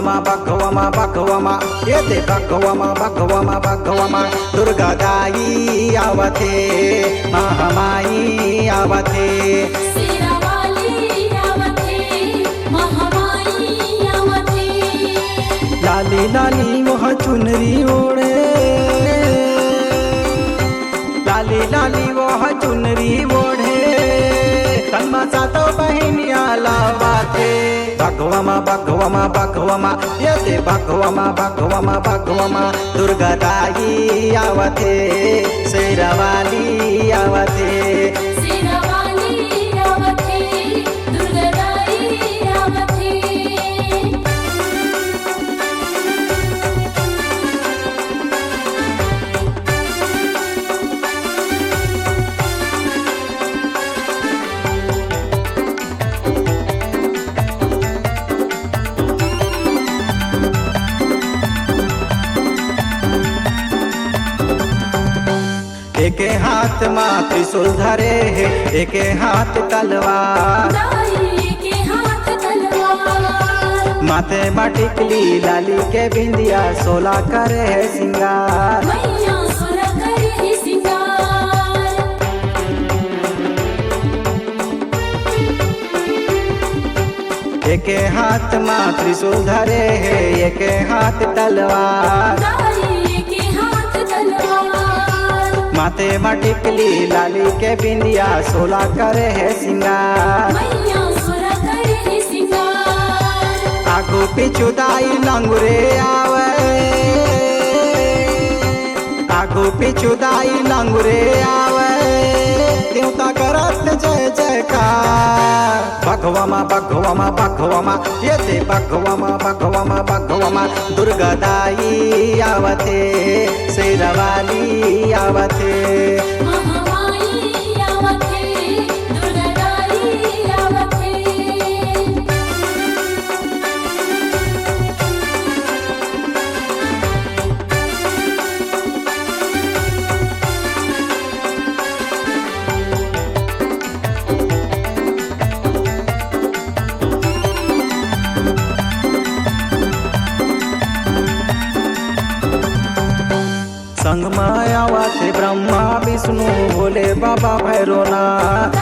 भगवमा येते भगवमा दुर्गादाई आवते महामाई आवते लाली लाली वह चुनरी ओढ़े लाली लाली वह चुनरी ओढ़े कलमा सातो बहनिया लावाते भगवमा येते भगवमा दुर्गादाई आवते शेरावाली आवते एक हाथ माँ त्रिशूल धरे है एक हाथ तलवार माथे माटिकली लाली के बिंदिया सोला करे है सिंगार एक हाथ माँ त्रिशूल धरे है एक हाथ तलवार माथे माटिकली लाली के बिंदिया सोला करे है सिंगार आगू पिछू दाई लंगुरे आवे आगू पिछू दाई लंगुरे आवे देवता करत जय जयकार भगवमा येते भगवमा दुर्गादाई आवते शेरावाली आवते संग मायावा थे ब्रह्मा विष्णु भोले बाबा भैरवनाथ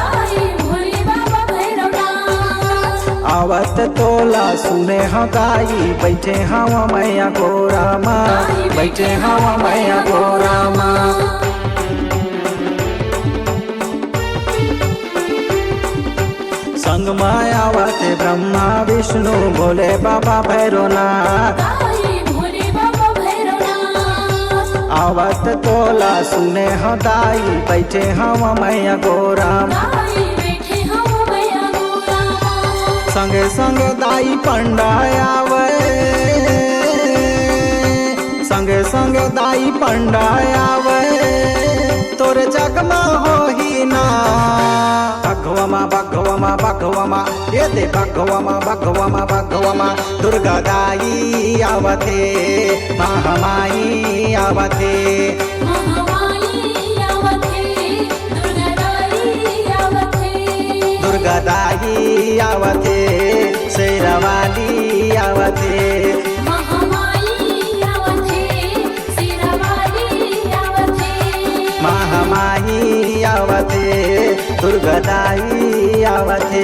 आवत तोला सुने हगाई बैठे हवा मैया गोरामा बैठे हवा मैया गोरामा संग मायावा थे ब्रह्मा विष्णु भोले बाबा भैरवनाथ आवत तोला सुने हदाई बैठे हवा मैया गोराम संगे संगे दाई पंडा आवे संगे संगे दाई पंडा आवे तोरे जगमा हो ही ना भगवमा येते भगवमा दुर्गादाई आवते महामाई आवते दुर्गादाई आवते शेरावाली आवते महामाई आवते दुर्गादाई आवते।